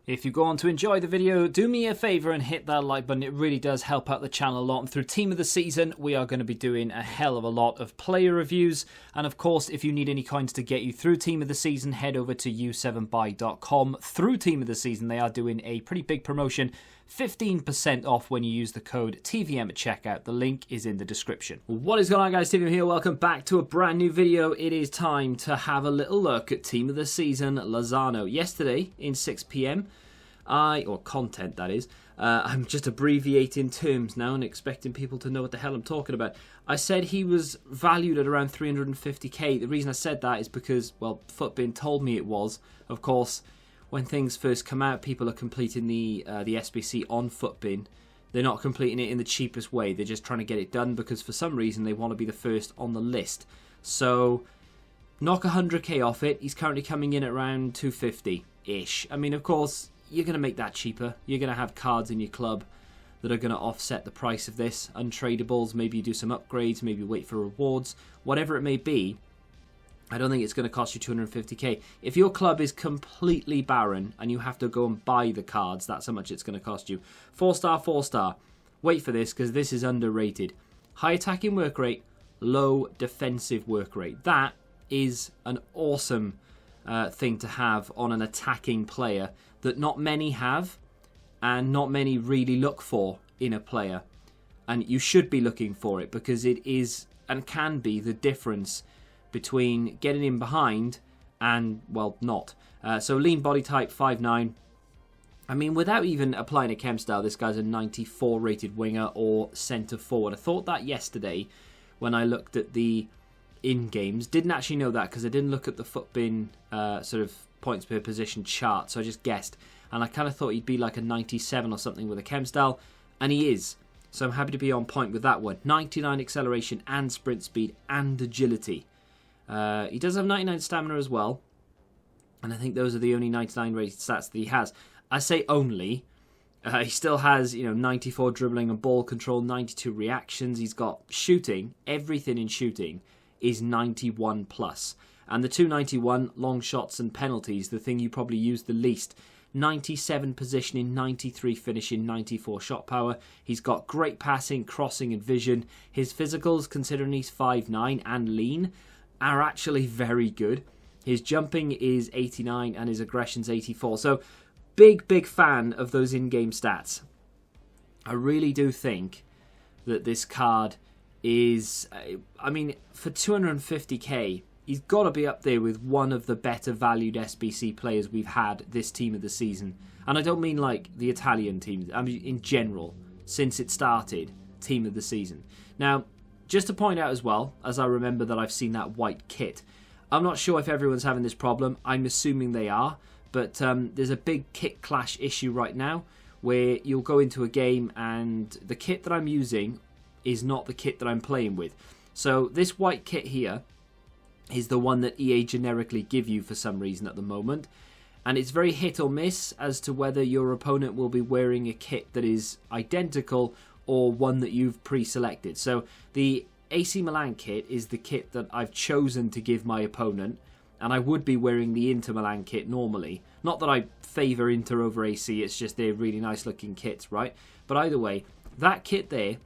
If you go on to enjoy the video, do me a favour and hit that like button. It really does help out the channel a lot. And through Team of the Season, we are going to be doing a hell of a lot of player reviews. And of course, if you need any coins to get you through Team of the Season, head over to u7buy.com. Through Team of the Season, they are doing a pretty big promotion. 15% off when you use the code TVM at checkout. The link is in the description. What is going on, guys? TVM here. Welcome back to a brand new video. It is time to have a little look at Team of the Season Lozano. Yesterday in 6 PM, or content that is, I'm just abbreviating terms now and expecting people to know what the hell I'm talking about. I said he was valued at around 350k. The reason I said that is because, well, Futbin told me it was. Of course, when things first come out, people are completing the SBC on Futbin. They're not completing it in the cheapest way. They're just trying to get it done because for some reason they want to be the first on the list. So knock 100k off it. He's currently coming in at around 250-ish. I mean, of course, you're going to make that cheaper. You're going to have cards in your club that are going to offset the price of this. Untradables, maybe you do some upgrades, maybe wait for rewards. Whatever it may be, I don't think it's going to cost you 250k. If your club is completely barren and you have to go and buy the cards, that's how much it's going to cost you. 4-star, 4-star. Wait for this because this is underrated. High attacking work rate, low defensive work rate. That is an awesome thing to have on an attacking player that not many have and not many really look for in a player. And you should be looking for it because it is and can be the difference between getting in behind and, well, not. So lean body type, 5'9". I mean, without even applying a chem style, this guy's a 94 rated winger or centre forward. I thought that yesterday when I looked at the in-games. Didn't actually know that because I didn't look at the Futbin sort of points per position chart, so I just guessed. And I kind of thought he'd be like a 97 or something with a chem style, and he is. So I'm happy to be on point with that one. 99 acceleration and sprint speed and agility. He does have 99 stamina as well, and I think those are the only 99 rated stats that he has. I say only. He still has, 94 dribbling and ball control, 92 reactions. He's got shooting. Everything in shooting is 91 plus. And the 291 long shots and penalties, the thing you probably use the least. 97 positioning, 93 finishing, 94 shot power. He's got great passing, crossing and vision. His physicals, considering he's 5'9" and lean, are actually very good. His jumping is 89 and his aggression's 84. So big fan of those in-game stats. I really do think that this card is, I mean, for 250k, he's got to be up there with one of the better valued SBC players we've had this Team of the Season. And I don't mean like the Italian teams, I mean in general, since it started, Team of the Season. Now, just to point out as well, as I remember that I've seen that white kit, I'm not sure if everyone's having this problem. I'm assuming they are, but there's a big kit clash issue right now where you'll go into a game and the kit that I'm using is not the kit that I'm playing with. So this white kit here is the one that EA generically give you for some reason at the moment. And it's very hit or miss as to whether your opponent will be wearing a kit that is identical or one that you've pre-selected. So the AC Milan kit is the kit that I've chosen to give my opponent. And I would be wearing the Inter Milan kit normally. Not that I favour Inter over AC, it's just they're really nice looking kits, right? But either way, that kit there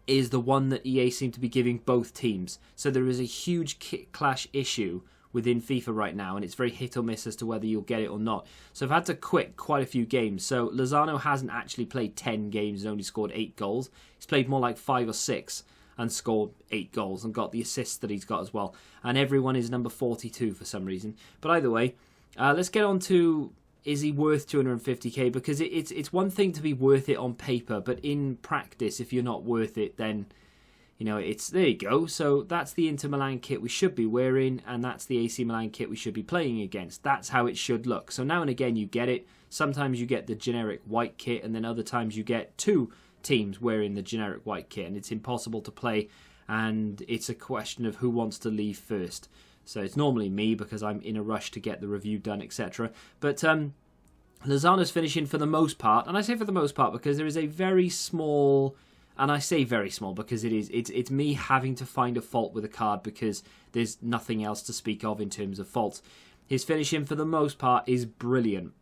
is the one that EA seem to be giving both teams. So there is a huge kit clash issue within FIFA right now, and it's very hit or miss as to whether you'll get it or not. So I've had to quit quite a few games. So Lozano hasn't actually played 10 games and only scored 8 goals. He's played more like 5 or 6 and scored 8 goals and got the assists that he's got as well. And everyone is number 42 for some reason. But either way, let's get on to, is he worth 250k? Because it's one thing to be worth it on paper, but in practice, if you're not worth it, then, it's, there you go. So that's the Inter Milan kit we should be wearing, and that's the AC Milan kit we should be playing against. That's how it should look. So now and again you get it. Sometimes you get the generic white kit, and then other times you get two teams wearing the generic white kit, and it's impossible to play, and it's a question of who wants to leave first. So it's normally me because I'm in a rush to get the review done, etc. But Lozano's finishing for the most part, and I say for the most part because there is a very small, and I say very small because it's me having to find a fault with a card because there's nothing else to speak of in terms of faults. His finishing for the most part is brilliant.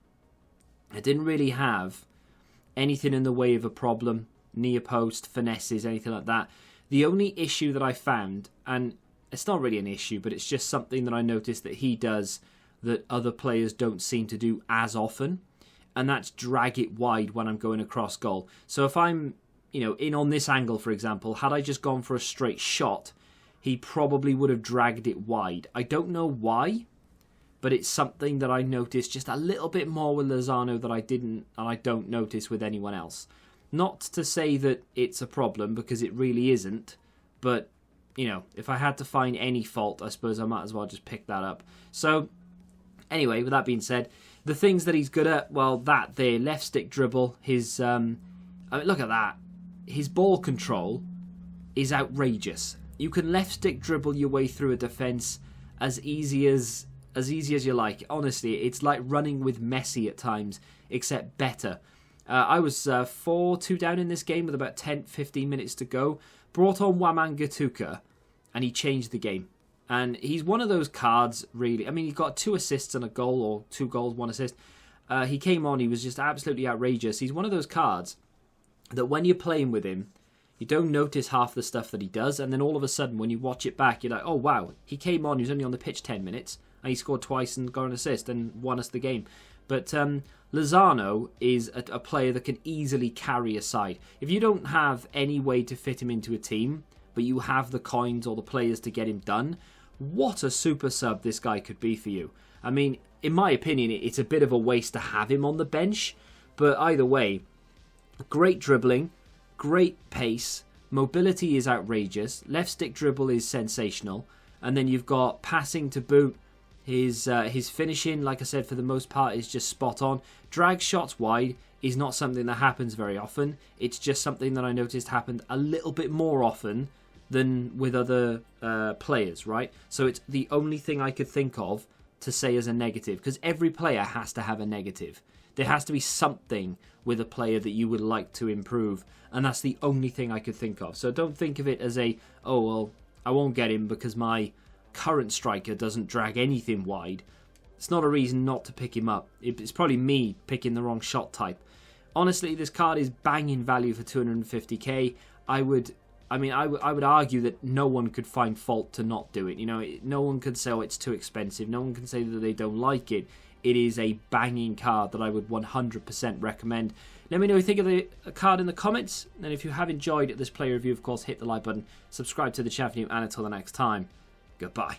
I didn't really have anything in the way of a problem, near post, finesses, anything like that. The only issue that I found, and it's not really an issue, but it's just something that I noticed that he does that other players don't seem to do as often, and that's drag it wide when I'm going across goal. So if I'm, in on this angle, for example, had I just gone for a straight shot, he probably would have dragged it wide. I don't know why, but it's something that I noticed just a little bit more with Lozano that I don't notice with anyone else. Not to say that it's a problem, because it really isn't, but, if I had to find any fault, I suppose I might as well just pick that up. So, anyway, with that being said, the things that he's good at, well, that there, left stick dribble, his, look at that. His ball control is outrageous. You can left stick dribble your way through a defence as easy as you like. Honestly, it's like running with Messi at times, except better. I was 4-2 down in this game with about 10-15 minutes to go. Brought on Wamangituka, and he changed the game. And he's one of those cards, really. I mean, he got 2 assists and a goal, or 2 goals, 1 assist. He came on, he was just absolutely outrageous. He's one of those cards that when you're playing with him, you don't notice half the stuff that he does, and then all of a sudden, when you watch it back, you're like, oh wow, he came on, he was only on the pitch 10 minutes, and he scored twice and got an assist and won us the game. But Lozano is a player that can easily carry a side. If you don't have any way to fit him into a team, but you have the coins or the players to get him done, what a super sub this guy could be for you. I mean, in my opinion, it's a bit of a waste to have him on the bench, but either way, great dribbling, great pace, mobility is outrageous, left stick dribble is sensational, and then you've got passing to boot. His finishing, like I said, for the most part is just spot on. Drag shots wide is not something that happens very often. It's just something that I noticed happened a little bit more often than with other players, right? So it's the only thing I could think of to say as a negative, because every player has to have a negative. There has to be something with a player that you would like to improve, and that's the only thing I could think of. So don't think of it as I won't get him because my current striker doesn't drag anything wide. It's not a reason not to pick him up. It's probably me picking the wrong shot type. Honestly, this card is banging value for 250k. I would argue that no one could find fault to not do it. No one could say, oh, it's too expensive. No one can say that they don't like it. It is a banging card that I would 100% recommend. Let me know what you think of the card in the comments. And if you have enjoyed this player review, of course, hit the like button, subscribe to the channel, and until the next time, goodbye.